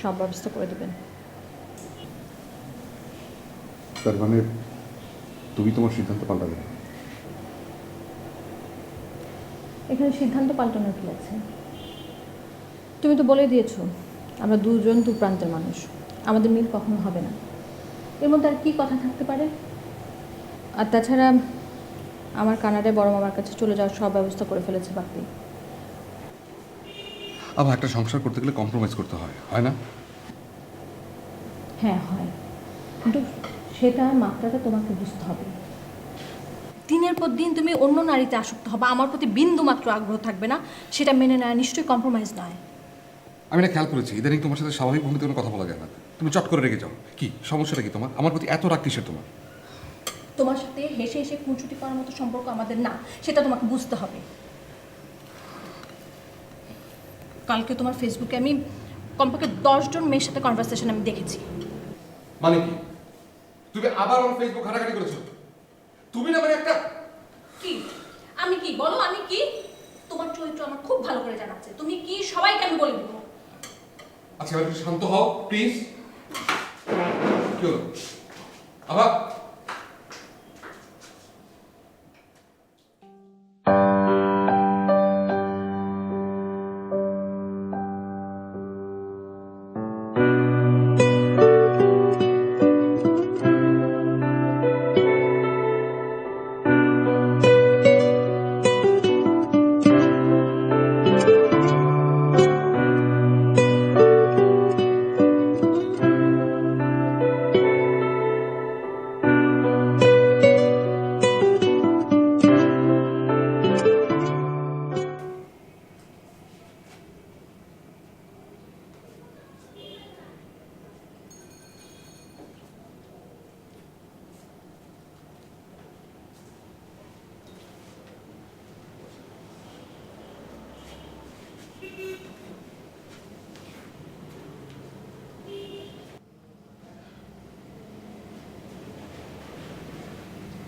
সব ব্যবস্থা করে দেবেন। তার মানে তুমি তোমার সিদ্ধান্ত পাল্টাবে না? এখানে সিদ্ধান্ত পাল্টানোর কি আছে? তুমি তো বলে দিয়েছো আমরা দুজন দু প্রান্তের মানুষ, আমাদের মিল কখনো হবে না। এর মধ্যে আর কি কথা থাকতে পারে? আর তাছাড়া আমার কানাডায় বড় মামার কাছে চলে যাওয়ার সব ব্যবস্থা করে ফেলেছে বাপি। আবার একটা সংসার করতে গেলে কম্প্রোমাইজ করতে হয়, হয় না? হ্যাঁ হয়, কিন্তু সেটার মাত্রাটা তোমাকে বুঝতে হবে। দিনের পর দিন তুমি অন্য নারীতে আসক্ত হবে, আমার প্রতি বিন্দু মাত্র আগ্রহ থাকবে না, সেটা মেনে নেওয়া নিশ্চয়ই কম্প্রোমাইজ নয়। আমি না খেয়াল করেছি ইদানিং তোমার সাথে স্বাভাবিক ভঙ্গিতে কোনো কথা বলা যায় না, তুমি চট করে রেগে যাও। কি সমস্যাটা কি তোমার? আমার প্রতি এত রাগ কিসের তোমার? তোমার সাথে হেসে হেসে খুনসুটি করার মতো সম্পর্ক আমাদের না, সেটা তোমাকে বুঝতে হবে। কালকে তোমার ফেসবুকে আমি কমপক্ষে 10 জন মেয়ের সাথে কনভারসেশন আমি দেখেছি। মানে কি? তুমি আবার আমার ফেসবুক ঘাটাঘাটি করেছো? তুমি না মানে একটা... কি আমি কি বলো, আমি কি? তোমার চরিত্র আমার খুব ভালো করে জানা আছে, তুমি কি সবাইকে আমি বলে দেবো। আচ্ছা এবার একটু শান্ত হও প্লিজ। কি হলো আবার?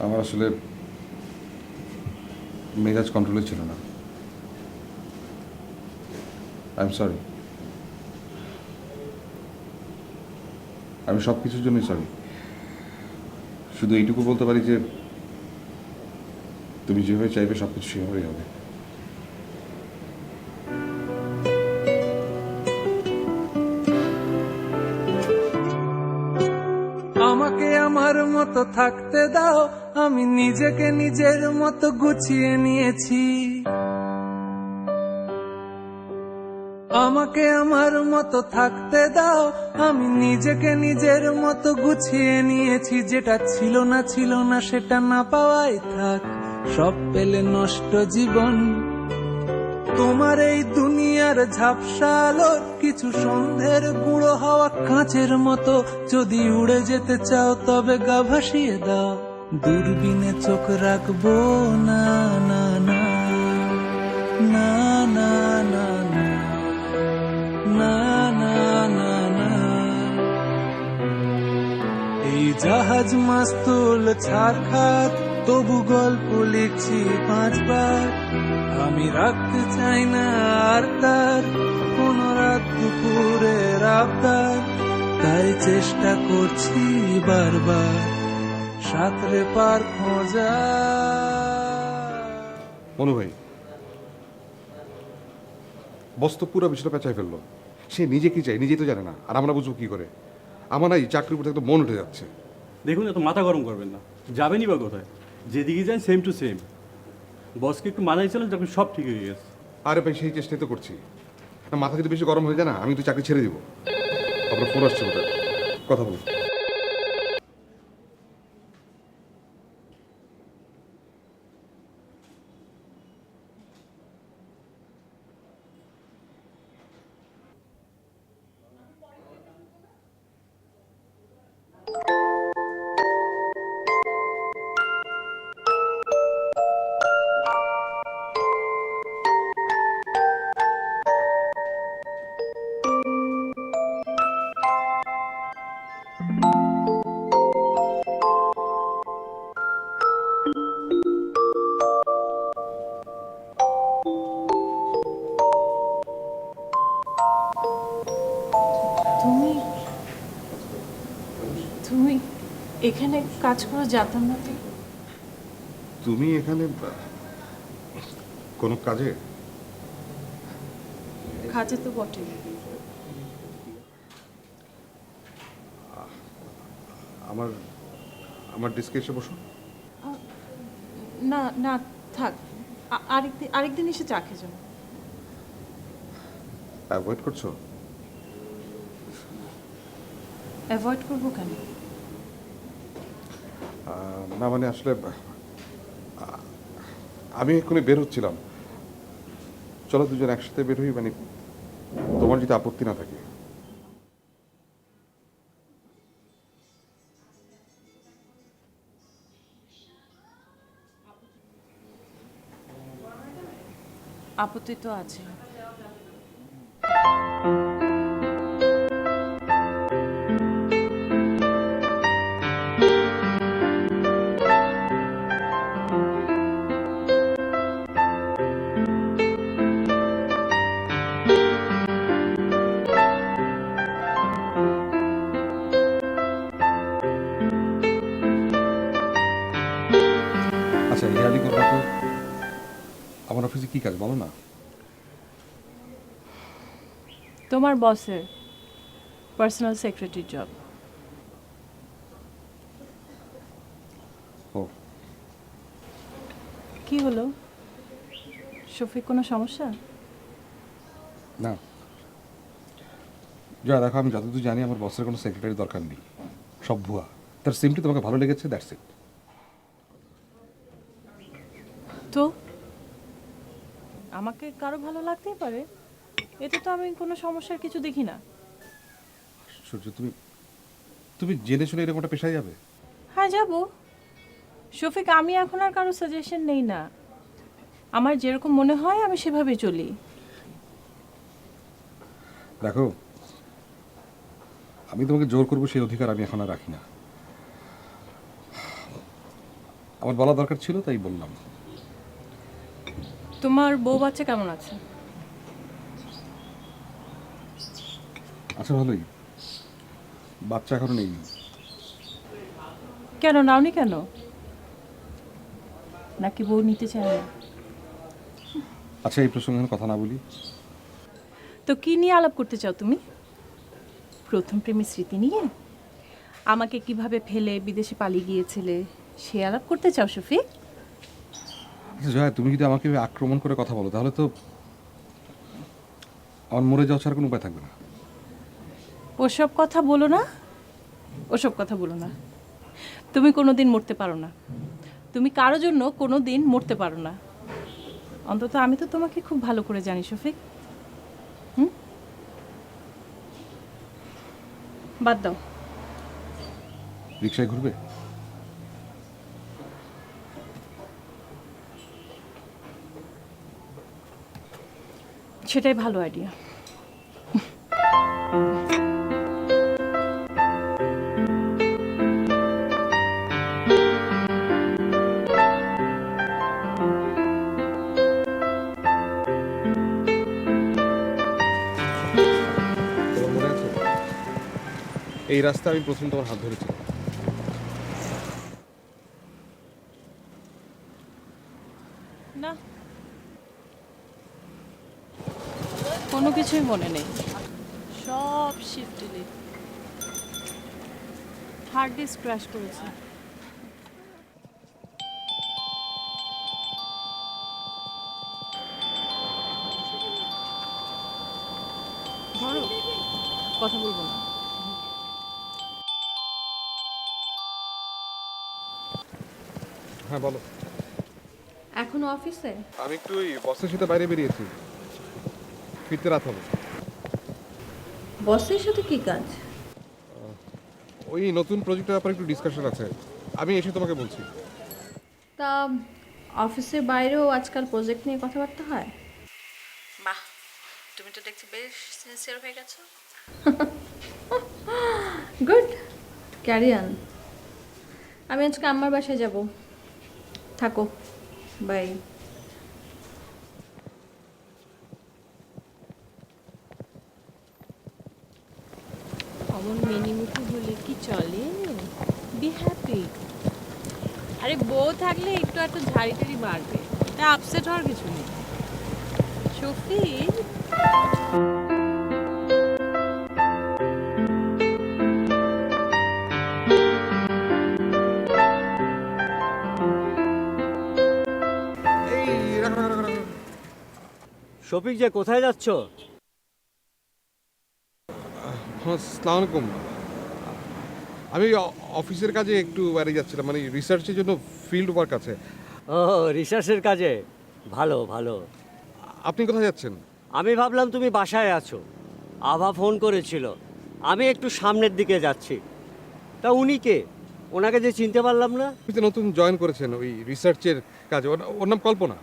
আমার আসলে মেজাজ কন্ট্রোলে ছিল না। I am sorry. আমি সব কিছুর জন্যই সরি। শুধু এইটুকু বলতে পারি যে তুমি যেভাবে চাইবে সব কিছু সেভাবেই হবে। আমাকে আমার মতো থাকতে দাও, আমি নিজেকে নিজের মতো গুছিয়ে নিয়েছি। আমাকে আমার মতো থাকতে দাও, আমি নিজেকে নিজের মতো গুছিয়ে নিয়েছি। যেটা ছিল না সেটা না পাওয়াই থাক, সব পেলে নষ্ট জীবন। তোমার এই দুনিয়ার ঝাপসা আলোর কিছু সন্ধ্যের গুঁড়ো হাওয়া কাঁচের মতো, যদি উড়ে যেতে চাও তবে গা ভাসিয়ে দাও। দূরবীনে চোখ রাখবো না না না না না না না না না না। এই জাহাজ মাস্তুল ছাড়খাত, তবু গল্প লিখছি 5 বার। আমি রাখতে চাই না আর তার কোন রাত দুপুরের আবদার, তাই চেষ্টা করছি বারবার সাঁতরে পার খোঁজা। মনু ভাই, বস্তু পুরো বিষয়টা পেঁচাই ফেললো। সে নিজে কি চাই নিজেই তো জানে না, আর আমরা বুঝবো কি করে? আমার না এই চাকরির উপর একদম মন উঠে যাচ্ছে। দেখুন, এত মাথা গরম করবেন না, যাবেনই বা কোথায়? যেদিকে যান সেম টু সেম। বসকে একটু মানাইছিলেন, তখন সব ঠিক হয়ে গেছে। আরে ভাই সেই চেষ্টাই তো করছি। না, মাথা যদি বেশি গরম হয়ে যায় না, আমি তো চাকরি ছেড়ে দিব। আপনার ফোন আসছে কোথায়? কথা বলুন। এখানে কাজ করে যেতাম না তো। তুমি এখানে কোনো কাজে? কাজে তো বটে। আমার আমার ডেস্কে এসে বসো। না না, থাক, আরেকদিন এসে চা খেয়ে যাবো। অ্যাভয়েড করছো? অ্যাভয়েড করবো কেন? না মানে আসলে আমি এক্ষুনি বের হচ্ছিলাম। চলো দুজন একসাথে বের হই, মানে তোমার যদি আপত্তি না থাকে। আপত্তি তো আছে। আচ্ছা রিয়ালি করবা তো, আমার অফিসে কি কাজ বলো না? তোমার বসের পার্সোনাল সেক্রেটারি জব। ও কি হলো, শফিক, কোনো সমস্যা? না যা দেখো, আমি যতদূর জানি আমার বসের কোনো সেক্রেটারি দরকার নেই, সব ভুয়া। তার সিমটি তোমাকে ভালো লেগেছে, দ্যাটস ইট। তো আমাকে কারো ভালো লাগতেই পারে, এতে তো আমি কোনো সমস্যার কিছু দেখি না। সূর্য, তুমি তুমি জেনে শুনে এরকম একটা পেশায় যাবে? হ্যাঁ, যাব। শফিক, আমি এখন আর কারো সাজেশন নেই না। আমার যেরকম মনে হয় আমি সেভাবে চলি। দেখো, আমি তোমাকে জোর করবো সেই অধিকার আমি এখন আর রাখি না। আমার বলা দরকার ছিল তাই বললাম। তোমার বউ বাচ্চা কেমন আছে? আচ্ছা ভালোই, বাচ্চা এখনো নেই। কেন নাওনি কেন? নাকি বউ নিতে চায় না? আচ্ছা এই প্রসঙ্গে আমি কথা না বলি। তো কি নিয়ে আলাপ করতে চাও তুমি? প্রথম প্রেমের স্মৃতি নিয়ে? আমাকে কিভাবে ফেলে বিদেশে পালিয়ে গিয়েছিলে সে আলাপ করতে চাও শফিক? আচ্ছা জয়া, তুমি যদি আমাকে আক্রমণ করে কথা বলো তাহলে তো আমার মরে যাওয়া ছাড়া কোনো উপায় থাকবে না। ওসব কথা বলো না, ওসব কথা বলো না। তুমি কোনোদিন মরতে পারো না, তুমি কারো জন্য কোনোদিন মরতে পারো না। অন্তত আমি তো তোমাকে খুব ভালো করে জানি শফিক। বাদ দাও। রিক্সায় ঘুরবে? সেটাই ভালো আইডিয়া। তোমার মনে আছে এই রাস্তা আমি প্রথম তোমার হাত ধরেছিলাম? না, কোনো কিছুই মনে নেই, সব shift delete. Hard disk crash করেছে। ধরো, কথা বলবো না। হ্যাঁ বলো। এখনো অফিসে? আমি একটু ওই বসের সাথে বাইরে বেরিয়েছি, ফিরতে রাত হবে। বসের সাথে কি কাজ? ওই নতুন প্রজেক্টের ব্যাপারে একটু ডিসকাশন আছে, আমি এসে তোমাকে বলছি। তা অফিসের বাইরেও আজকাল প্রজেক্ট নিয়ে কথাবার্তা হয়? বাহ, তুমি তো দেখছি বেশ সিনসিয়ার হয়ে গেছো। Good, carry on. আমি আজকে আম্মার বাসায় যাব, থাকো, বাই। অমন মিনিমুখী হলে কি চলে? Be happy. বউ থাকলে একটু একটু ঝাড়ি টাড়ি বাড়বে, তা আপসেট হওয়ার কিছু নেই। শফিক, এই রাখো রাখো রাখো, রাখো। শফিক যে কোথায় যাচ্ছ? হ্যাঁ, আসসালামু আলাইকুম। আমি অফিসের কাজে একটু বাইরে যাচ্ছিলাম, মানে রিসার্চের জন্য ফিল্ড ওয়ার্ক আছে। ও, রিসার্চের কাজে? ভালো ভালো। আপনি কোথায় যাচ্ছেন? আমি ভাবলাম তুমি বাসায় আছো, আভা ফোন করেছিল। আমি একটু সামনের দিকে যাচ্ছি। তা উনি কে? ওনাকে যে চিনতে পারলাম না। আপনি তো নতুন জয়েন করেছেন ওই রিসার্চের কাজে, ওর নাম কল্পনা।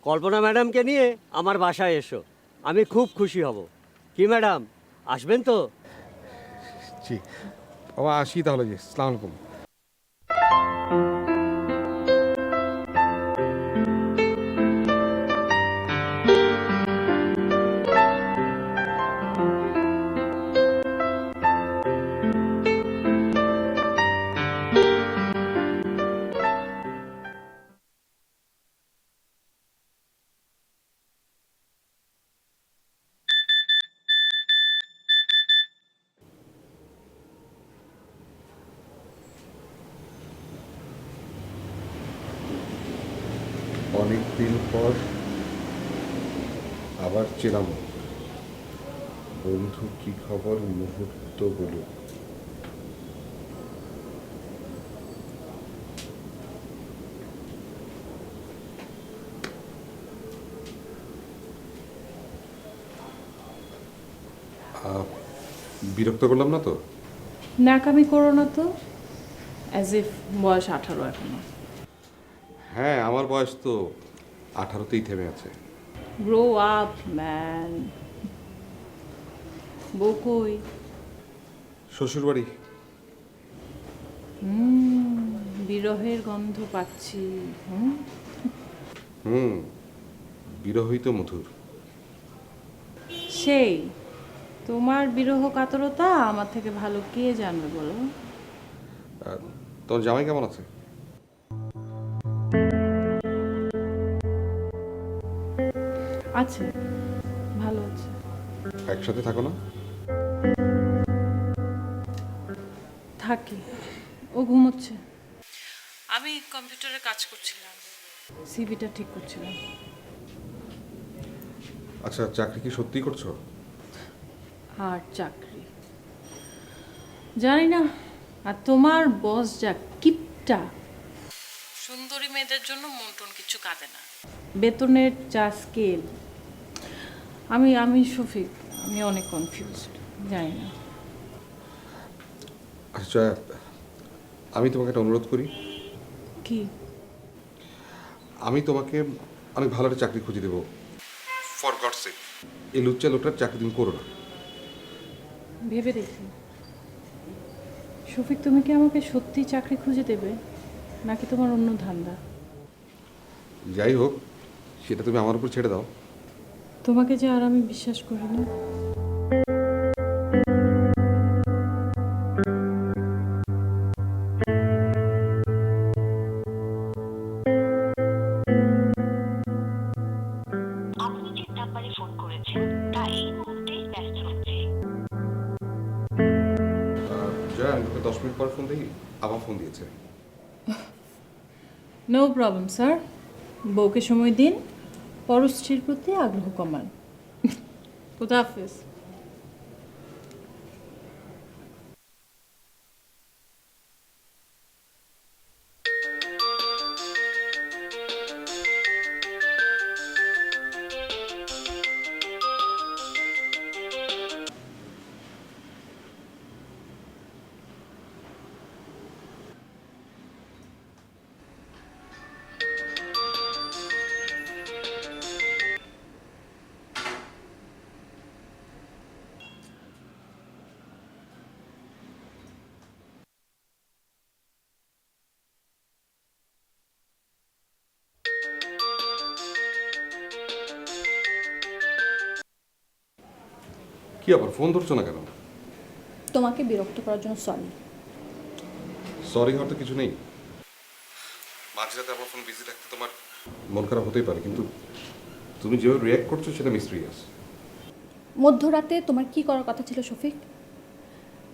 কল্পনা ম্যাডামকে নিয়ে আমার বাসায় এসো, আমি খুব খুশি হব। কি ম্যাডাম, আসবেন তো? জি, বাবা আসি তাহলে। জি, আসসালামু আলাইকুম। অনেকদিন পর আবার চেলাম। বন্ধু কি খবর, মুহূর্ত বলো। বিরক্ত করলাম না তো? ন্যাকামি করো না তো, অ্যাজ ইফ বয়স 18 এখনো। হ্যাঁ, আমার বয়স তো 18তেই থেমে আছে। Grow up man. বউ কই? শ্বশুরবাড়ি। বিরহের গন্ধ পাচ্ছি। বিরহই তো মধুর। সেই তোমার বিরহ কাতরতা আমার থেকে ভালো কে জানবে বলো? তোর জামাই কেমন আছে? আছে, ভালো আছে। একসাথে থাকো না? থাকি, ও ঘুমোচ্ছে। আমি কম্পিউটারে কাজ করছিলাম, সিভিটা ঠিক করছিলাম। আচ্ছা, চাকরি কি সত্যি করছো? আর চাকরি জানি না। আর তোমার বস যা কিপটা, সুন্দরী মেয়েদের জন্য মন টন কিছু কাঁদে না। বেতনের যা স্কেল, আমি শফিক, আমি অনেক কনফিউজড, জানি না। আচ্ছা, আমি তোমাকে একটা অনুরোধ করি। কি? আমি তোমাকে অনেক ভালো একটা চাকরি খুঁজে দেবো, ফর গড সেক। এই লুচ্চা লোকটার চাকরি তুমি করো না। ভেবে দেখি। শফিক, তুমি কি আমাকে সত্যি চাকরি খুঁজে দেবে, নাকি তোমার অন্য ধান্দা? যাই হোক, সেটা তুমি আমার উপর ছেড়ে দাও। তোমাকে যে আর আমি বিশ্বাস করি না। আপনি যে নাম্বারে ফোন করেছেন তা এই মুহূর্তে ব্যস্ত আছে। জয়া, আমি তোকে 10 মিনিট পর ফোন দিই। আবার ফোন দিয়েছে। নো প্রবলেম স্যার, বউকে সময় দিন, পরশ্রীর প্রতি আগ্রহ কমান। খুদা হাফেজ। কি আবার ফোন ধরছো না কেন? তোমাকে বিরক্ত করার জন্য সরি। সরি হওয়ার তো কিছু নেই। মাঝরাতে আমার ফোন বিজি রাখতে তোমার মন খারাপ হতেই পারে, কিন্তু তুমি যেভাবে রিয়্যাক্ট করছো সেটা মিস্ট্রিয়াস। মধ্যরাতে তোমার কি করার কথা ছিল শফিক?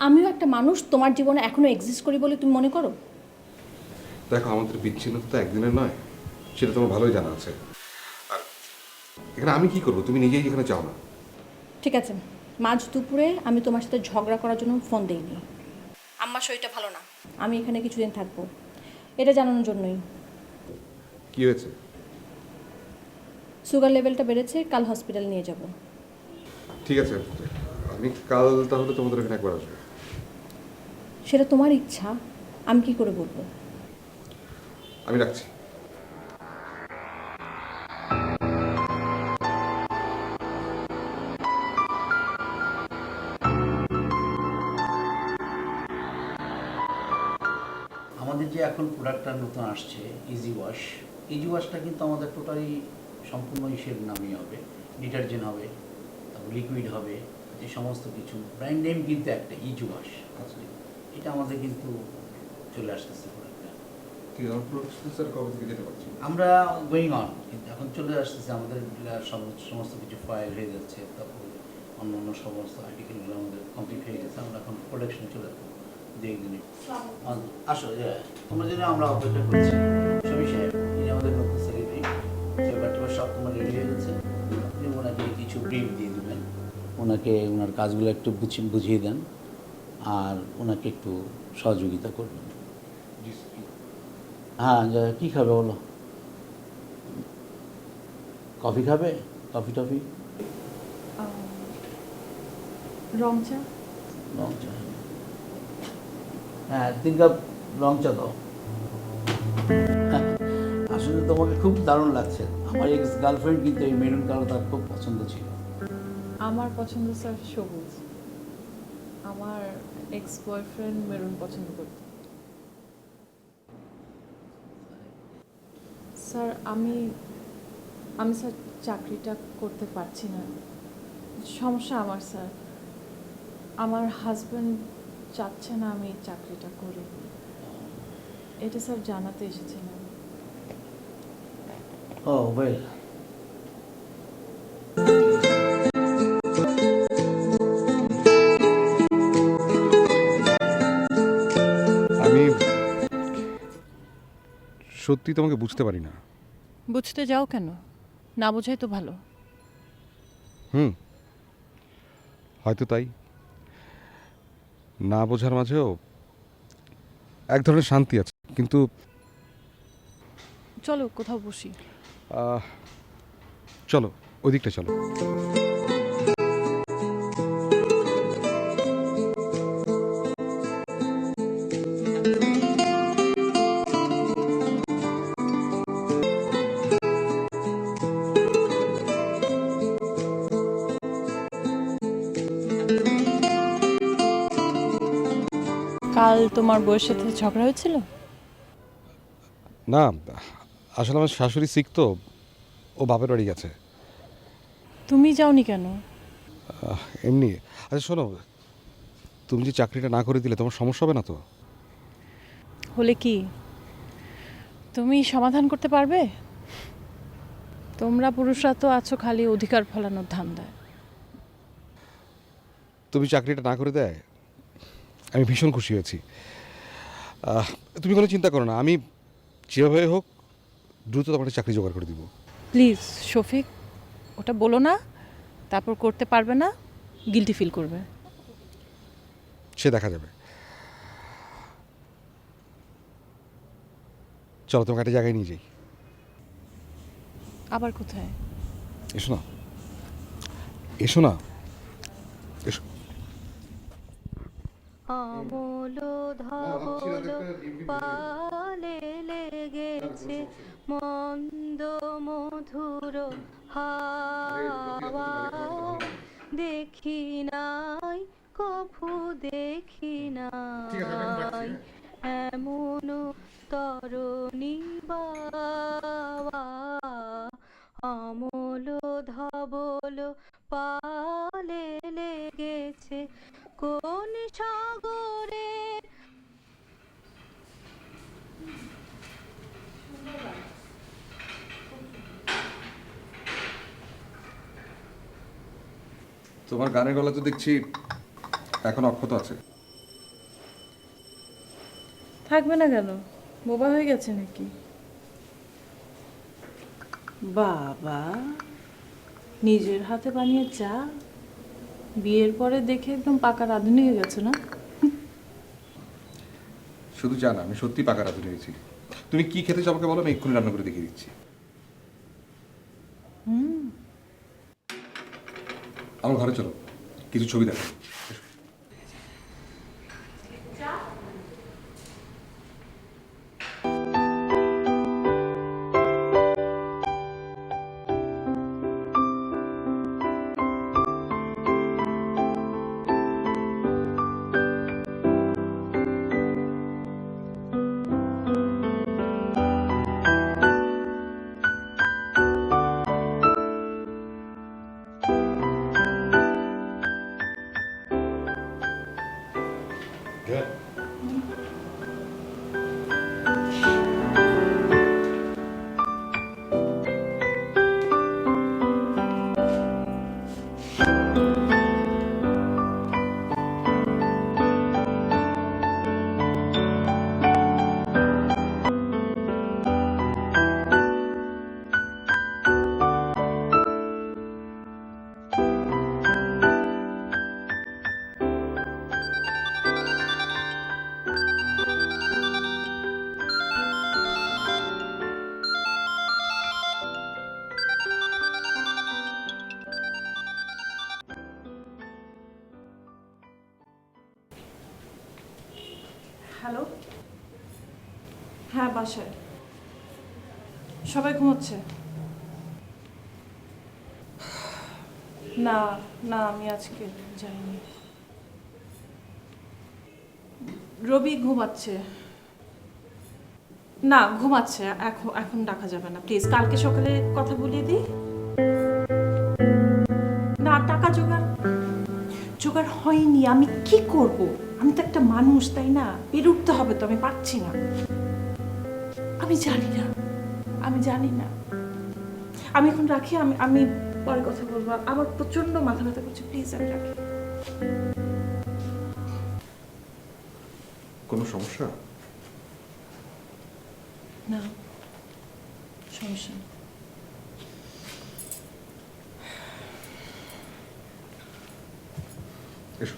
আমিও একটা মানুষ তোমার জীবনে এখনো এক্সিস্ট করি বলে তুমি মনে করো? দেখো, আমাদের বিচ্ছিন্নতা তো একদিনের নয়, সেটা তোমার ভালোই জানা আছে। আর এখানে আমি কি করবো? তুমি নিজেই এখানে চাও না। ঠিক আছে, মাঝ দুপুরে আমি তোমার সাথে ঝগড়া করার জন্য ফোন দিইনি। আম্মার শরীরটা ভালো না, আমি এখানে কিছুদিন থাকবো, এটা জানানোর জন্যই। কি হয়েছে? সুগার লেভেলটা বেড়েছে, কাল হসপিটাল নিয়ে যাব। ঠিক আছে, আমি কাল তাহলে তোমাদের এখানে একবার আসবো। সেটা তোমার ইচ্ছা, আমি কি করে বলবো? আমি রাখছি। আমাদের যে এখন প্রোডাক্টটা নতুন আসছে ইজি ওয়াশটা কিন্তু আমাদের টোটালি সম্পূর্ণ ইসের নামই হবে, ডিটারজেন্ট হবে, তারপর লিকুইড হবে, যে সমস্ত কিছু ব্র্যান্ড নেম কিন্তু একটা ইজি ওয়াশ। এটা আমাদের কিন্তু চলে আসতেছে প্রোডাক্টটা। ঠিক আছে, প্রসেসর কবে থেকে যেতে পারছি? আমরা গোয়িং অন, কিন্তু এখন চলে আসতেছে আমাদের সমস্ত কিছু ফাইল হয়ে যাচ্ছে, তারপর অন্য অন্য সমস্ত আর্টিকেলগুলো আমাদের কমপ্লিট হয়ে গেছে। আমরা এখন প্রোডাকশনে চলে যাবো দিনে। আসো তোমার জন্য আমরা অপেক্ষা করছি। শফিক সাহেব, ইনি আমাদের নতুন সেলিব্রিটি, সব তোমার রেডি হয়ে গেছে। আপনি ওনাকে কিছু ব্রিফ দিয়ে দেবেন, ওনাকে ওনার কাজগুলো একটু বুঝিয়ে দেন, আর ওনাকে একটু সহযোগিতা করবেন। হ্যাঁ, কী খাবে বলো? কফি খাবে? Coffee toffee? রং চা। রং চা? হ্যাঁ, 3 কাপ রং চা দাও। আসলে তোমাকে খুব দারুণ লাগছে। আমার এক্স গার্লফ্রেন্ড কিন্তু এই মেরুন কালার তার খুব পছন্দ ছিল। আমার পছন্দ স্যার সবুজ। আমার এক্স বয়ফ্রেন্ড মেরুন পছন্দ করত। স্যার আমি স্যার চাকরিটা করতে পারছি না। সমস্যা আমার স্যার, আমার হাজব্যান্ড চাচ্ছে না আমি চাকরিটা করি। এটা স্যার জানাতে এসেছিলাম। ও ওয়েল, আমি সত্যি তোমাকে বুঝতে পারি না। বুঝতে যাও কেন? না বোঝাই তো ভালো। হয়তো তাই, না বোঝার মাঝেও এক ধরনের শান্তি আছে। কিন্তু চলো কোথাও বসি। চলো, ওই দিকটা চলো। কাল তোমার বউয়ের সাথে ঝগড়া হয়েছিল? না, আসলে আমার শাশুড়ি সিক তো, ও বাপের বাড়ি গেছে। তুমি যাওনি কেন? এমনি। আচ্ছা শোনো, তুমি যে চাকরিটা না করে দিলে তোমার সমস্যা হবে না তো? হলে কি তুমি সমাধান করতে পারবে? তোমরা পুরুষরা তো আছো খালি অধিকার ফলানোর ধান্দায়। তুমি চাকরিটা না করে দেয় আমি ভীষণ খুশি হয়েছি। তুমি কোনো চিন্তা করো না, আমি যেভাবে হোক দ্রুত তোমার চাকরি জোগাড় করে দিব। প্লিজ শফিক, ওটা বলো না, তারপর করতে পারবে না, গিল্টি ফিল করবে। সে দেখা যাবে। চলো তোমাকে একটা জায়গায় নিয়ে যাই। আবার কোথায়? এসো না, এসো না, এসো। আমল ধবল পালে লেগেছে মন্দ মধুর হাওয়া, দেখি নাই কভু দেখি নাই এমন তরণী বাওয়া। আমল ধবল পালে লেগেছে কোন সাগরে। তোমার গানের গলা তো দেখছি এখন অক্ষত আছে। থাকবে না কেন, বোবা হয়ে গেছে নাকি? বাবা, নিজের হাতে বানিয়ে চা, বিয়ের পরে দেখে একদম পাকা রাঁধুনি হয়ে গেছে না? শুধু জানা আমি সত্যি পাকা রাঁধুনি হয়েছি। তুমি কি খেতে চাও আমাকে বলো, আমি এক্ষুনি রান্না করে দেখিয়ে দিচ্ছি। আমার ঘরে চলো, কিছু ছবি দেখো। হ্যালো, হ্যাঁ বাসায় সবাই ঘুমোচ্ছে। না না, আমি আজকে যাইনি। রবি ঘুমাচ্ছে। না, ঘুমাচ্ছে, এখন এখন ডাকা যাবে না প্লিজ, কালকে সকালে কথা বলিয়ে দিই। না, টাকা জোগাড় জোগাড় হয়নি। আমি কি করব? আমি তো একটা মানুষ, তাই না? পেরে উঠতে হবে তো, আমি পারছি না। আমি জানি না, আমি জানি না। আমি এখন রাখি, আমি আমি পরে কথা বলবো। আমার প্রচন্ড মাথা ব্যথা করছে, প্লিজ আমি রাখি। কোনো সমস্যা? না, সমস্যা নেই। এসো।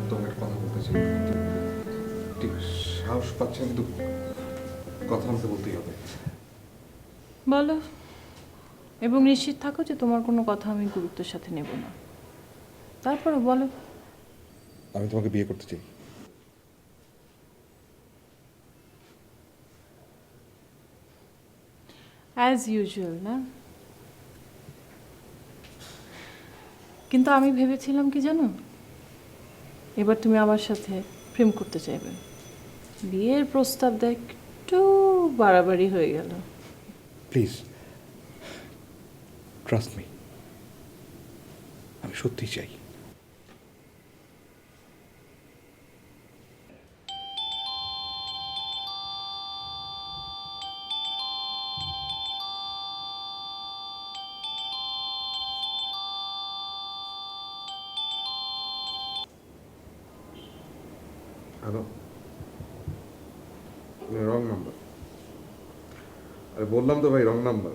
তোমাকে একটা কথা বলতে চাই, ঠিক সাহস পাচ্ছি না, কিন্তু কথা আমাকে বলতেই হবে। বলো, এবং নিশ্চিত থাকো যে তোমার কোনো কথা আমি গুরুত্বের সাথে নেব না। তারপরে বলো। আমি তোমাকে বিয়ে করতে চাই। অ্যাজ ইউজুয়াল না? কিন্তু আমি ভেবেছিলাম কি জানো, এবার তুমি আমার সাথে প্রেম করতে চাইবে। বিয়ের প্রস্তাব দেখ একটু বাড়াবাড়ি হয়ে গেল। প্লিজ ট্রাস্ট মি, আমি সত্যিই চাই। Hello, wrong number. আরে বললাম তো ভাই, রং নাম্বার।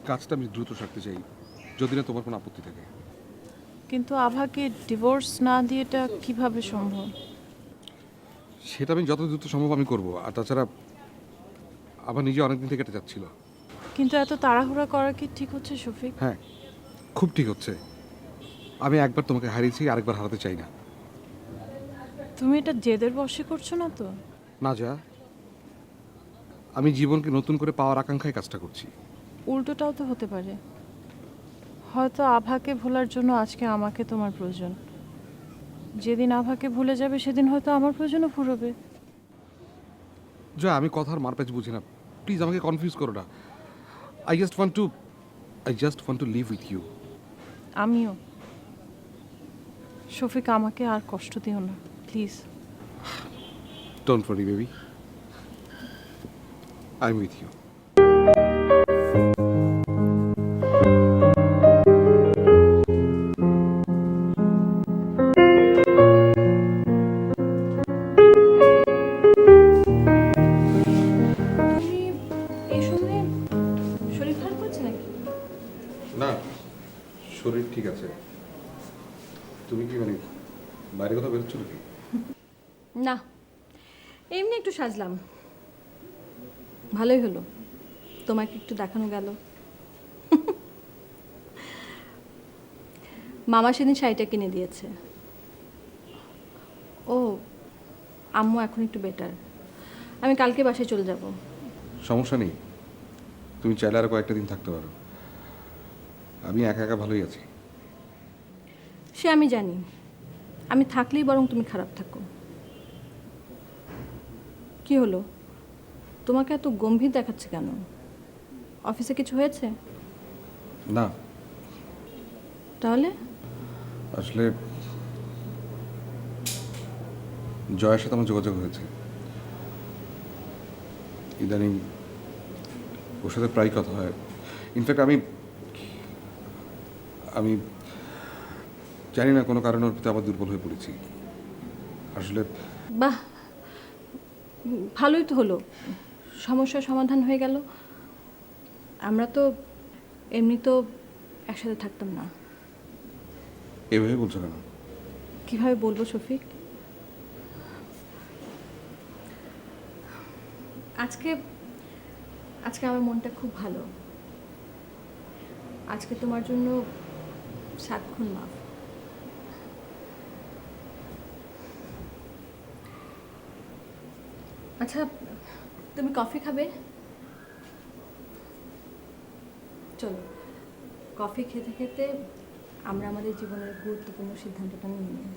কাজটা আমি দ্রুত সারতে চাই, যদি না তোমার কোনো আপত্তি থাকে। কিন্তু আভাকে ডিভোর্স না দিয়ে এটা কিভাবে সম্ভব? সেটা আমি যত দ্রুত সম্ভব আমি করব। আর তাছাড়া আবার নিজে অনেকদিন থেকে এটা চাচ্ছিল। কিন্তু এত তাড়াহুড়া করা কি ঠিক হচ্ছে শফিক? হ্যাঁ, খুব ঠিক হচ্ছে। আমি একবার তোমাকে হারিয়েছি, আরেকবার হারাতে চাই না। তুমি এটা জেদের বশে করছো না তো? না যা, আমি জীবনকে নতুন করে পাওয়ার আকাঙ্ক্ষায় কাজটা করছি। উল্টোটাও তো হতে পারে। হয়তো আভাকে ভোলার জন্য আজকে আমাকে তোমার প্রয়োজন, যেদিন আভাকে ভুলে যাবে সেদিন হয়তো আমার প্রয়োজনও ফুরবে। যা, আমি কথার মারপ্যাচ বুঝি না, প্লিজ আমাকে কনফিউজ করো না। I just want to live with you. আমিও। শফিক, আমাকে আর কষ্ট দিও না please. Don't worry baby, I am with you. তুমি এই সময় শরীর খারাপ করছে নাকি? না, শরীর ঠিক আছে। তুমি কি মানে বাইরে কোথাও বেরোচ্ছ নাকি? না, এমনি একটু সাজলাম। ভালোই হলো, তোমাকে একটু দেখানো গেল। মামা সেদিন শাড়িটা কিনে দিয়েছে। ও, আম্মু এখন একটু বেটার। আমি কালকে বাসায় চলে যাব। সমস্যা নেই, তুমি চাইলে আরো কয়েকটা দিন থাকতে পারো। আমি একা একা ভালোই আছি। সে আমি জানি, আমি থাকলেই বরং তুমি খারাপ থাকো। কি হলো, তোমাকে এত গম্ভীর দেখাচ্ছে কেন? অফিসে কিছু হয়েছে? না, তাহলে আসলে জয়ের সাথে আমার যোগাযোগ হয়েছে ইদানিং। ওর সাথে প্রায় কথা হয়। ইনফ্যাক্ট আমি জানি না কোনো কারণে ওর প্রতি আবার দুর্বল হয়ে পড়েছি আসলে। বাহ, ভালোই তো হলো, সমস্যার সমাধান হয়ে গেল। আমরা তো এমনি তো একসাথে থাকতাম না। এভাবে বলছো কেন? কিভাবে বলবো শফিক? আজকে আজকে আমার মনটা খুব ভালো। আজকে তোমার জন্য 7 খুন মাফ। আচ্ছা, তুমি কফি খাবে? চলো, কফি খেতে খেতে আমরা আমাদের জীবনের গুরুত্বপূর্ণ সিদ্ধান্তটা নিয়ে নিই।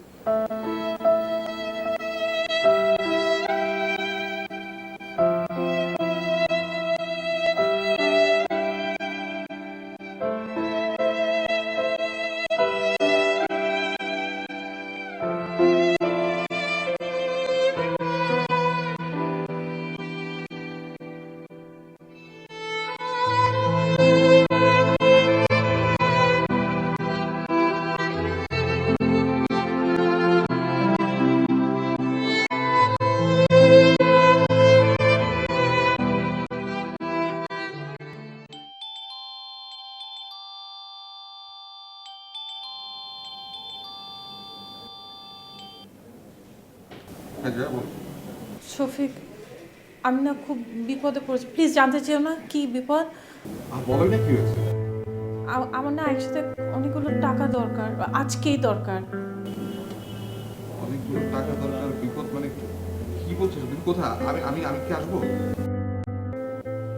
হ্যাঁ যা, বলো। শফিক, আমি না খুব বিপদে পড়েছি, প্লিজ জানতে চেও না কি বিপদ। আর বলো না কি হয়েছে? আমার না একসাথে অনেকগুলো টাকা দরকার, আজকেই দরকার। অনেকগুলো টাকা দরকার? বিপদ মানে কি বলছো তুমি? কোথায়? আমি আমি কি আসবো?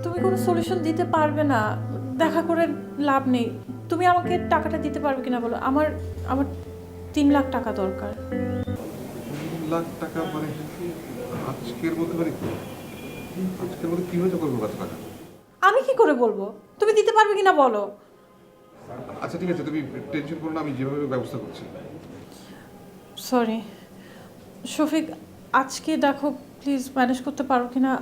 তুমি কোনো সলিউশন দিতে পারবে না, দেখা করে লাভ নেই। তুমি আমাকে টাকাটা দিতে পারবে কিনা বলো। আমার আমার 3 লাখ টাকা দরকার। 3 লাখ টাকা মানে আজকের মধ্যে মানে আজকের মধ্যে কি হয়েছে করবো কত টাকা? আমি কি করে বলবো, তুমি দিতে পারবে কিনা বলো। আচ্ছা ঠিক আছে, তুমি টেনশন করো না, আমি যেভাবে ব্যবস্থা করছি। সরি শফিক, আজকে দেখো প্লিজ ম্যানেজ করতে পারো কিনা।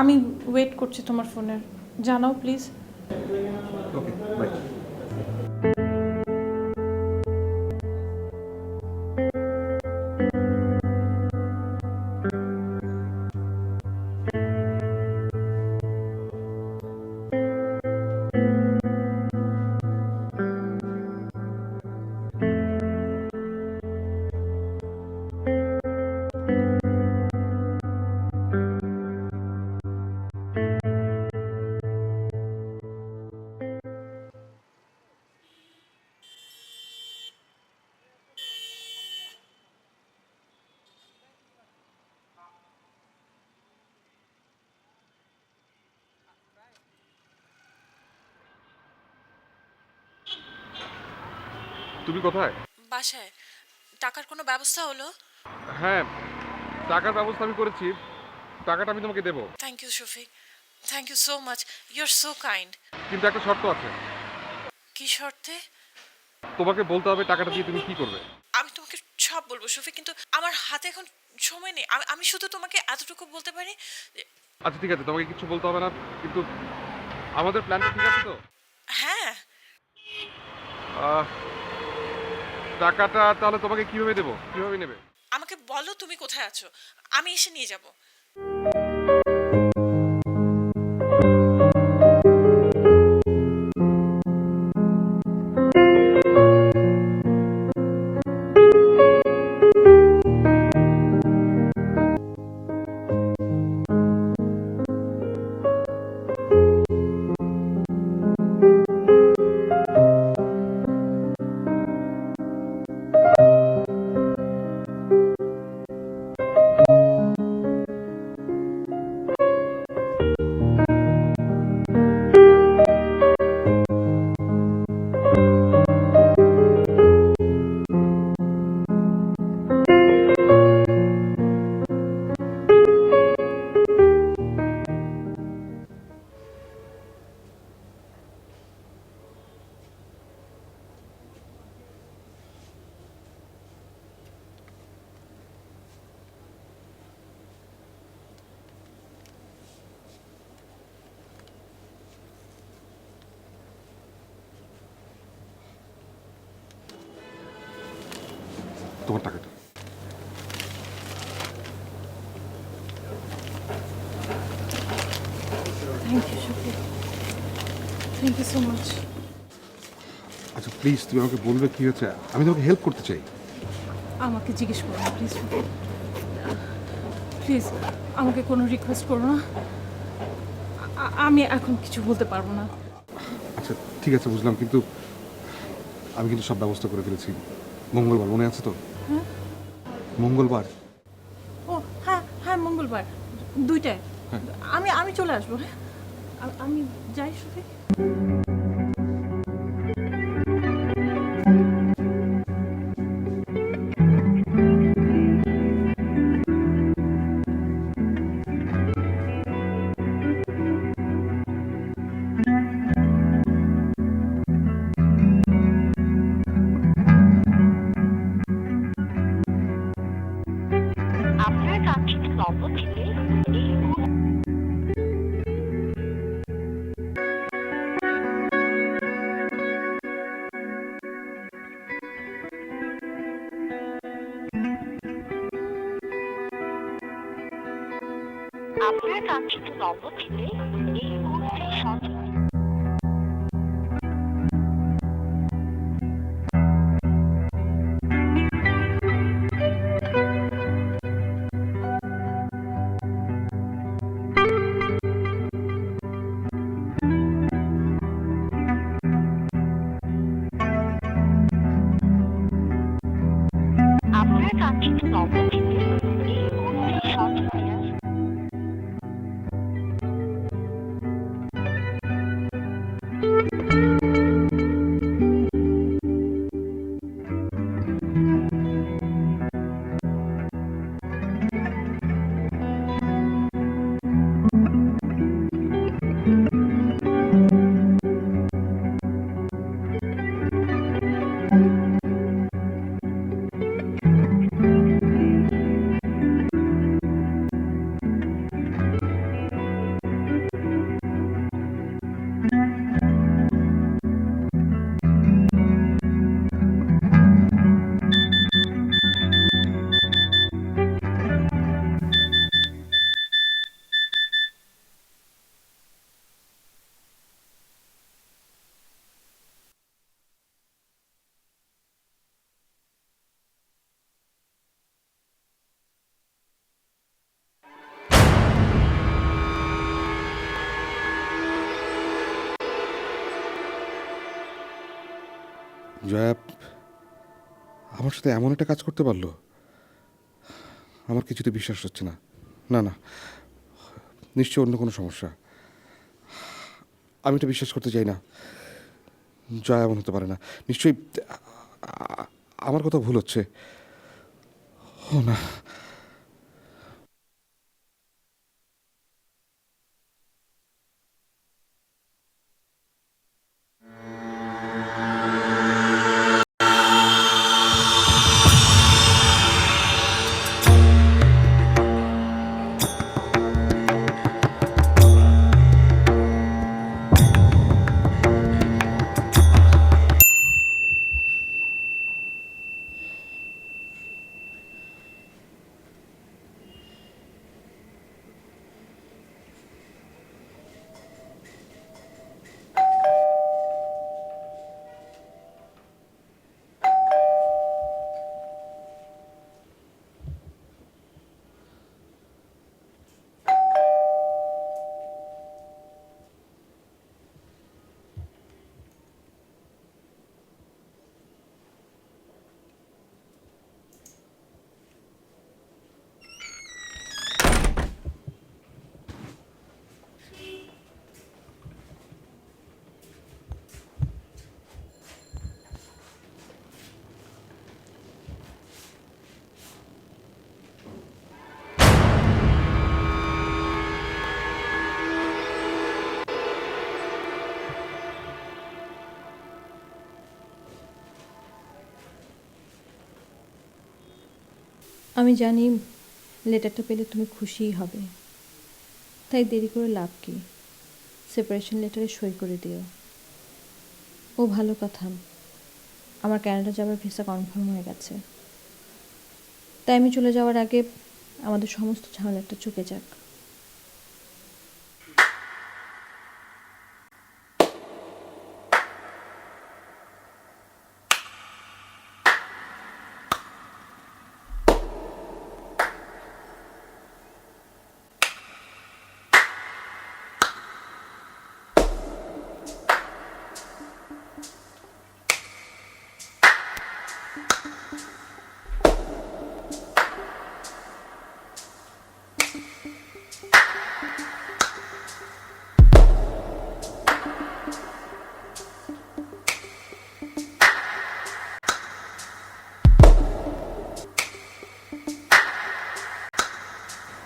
আমি ওয়েট করছি তোমার ফোনের, জানাও প্লিজ। Okay, by. তুমি কোথায়? বাসায়। টাকার কোনো ব্যবস্থা হলো? হ্যাঁ, টাকার ব্যবস্থা আমি করেছি। টাকাটা আমি তোমাকে দেবো, thank you Shafiq, thank you so much, you are so kind. কিন্তু একটা শর্ত আছে। কি শর্তে? তোমাকে বলতে হবে টাকাটা দিয়ে তুমি কি করবে। আমি তোমাকে সব বলবো শফিক, কিন্তু আমার হাতে এখন সময় নেই। আমি শুধু তোমাকে এতটুকু বলতে পারি যে, আচ্ছা ঠিক আছে, তোমাকে কিছু বলতে হবে না, কিন্তু আমাদের প্ল্যানটা ঠিক আছে তো? হ্যাঁ। আহ, টাকাটা তাহলে তোমাকে কিভাবে দেবো, কিভাবে নেবে? আমাকে বলো তুমি কোথায় আছো, আমি এসে নিয়ে যাব। তোমার টাকাটা। Thank you Shafiq, thank you so much. আচ্ছা প্লিজ, তুমি আমাকে বলবে কি হয়েছে, আমি তোমাকে হেল্প করতে চাই। আমাকে জিজ্ঞেস করো না প্লিজ শফিক, প্লিজ আমাকে কোনো রিকোয়েস্ট করো না। আমি এখন কিছু বলতে পারবো না। আচ্ছা ঠিক আছে, বুঝলাম, কিন্তু আমি কিন্তু সব ব্যবস্থা করে ফেলেছি। মঙ্গলবার মনে আছে তো? হ্যাঁ। মঙ্গলবার। ও হ্যাঁ হ্যাঁ, মঙ্গলবার 2টায়। আমি চলে আসবো। হ্যাঁ, আমি যাই শফিক। আপনার কাঙ্ক্ষিত নম্বরটিতে এই আপনার কাঙ্ক্ষিত নম্বরটিতে এই মুহূর্তে সংযুক্ত। আপনার কাঙ্ক্ষিত নম্বরটিতে এই মুহূর্তে সংযুক্ত আছে। জয়া আমার সাথে এমন একটা কাজ করতে পারলো, আমার কিছুতে বিশ্বাস হচ্ছে না। না না, নিশ্চয়ই অন্য কোনো সমস্যা। আমি এটা বিশ্বাস করতে চাই না। জয়া এমন হতে পারে না, নিশ্চয়ই আমার কথা ভুল হচ্ছে। ও না, আমি জানি লেটারটা পেলে তুমি খুশিই হবে, তাই দেরি করে লাভ কি, সেপারেশন লেটারে সই করে দিও। ও ভালো কথা, আমার কানাডা যাওয়ার ভিসা কনফার্ম হয়ে গেছে, তাই আমি চলে যাওয়ার আগে আমাদের সমস্ত ঝামেলাটা চুকে যাক।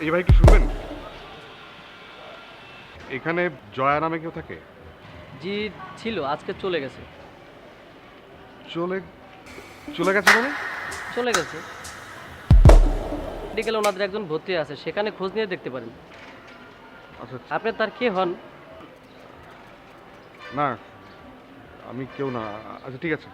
এই ভাই কি শুনবেন? এখানে জয়া নামে কেউ থাকে? জি ছিল, আজকে চলে গেছে। চলে চলে গেছে মানে? চলে গেছে, মেডিকেলে ওনাদের একজন ভর্তি আছে, সেখানে খোঁজ নিয়ে দেখতে পারেন। আচ্ছা আপনি তার কে হন? না, আমি কেউ না। আচ্ছা ঠিক আছে।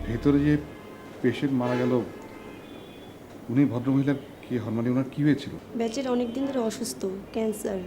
ভেতরে যে পেশেন্ট মারা গেল, উনি ভদ্রমহিলার কি হন? মানে ওনার কি হয়েছিল? বেচারা অনেক দিন ধরে অসুস্থ, ক্যান্সার।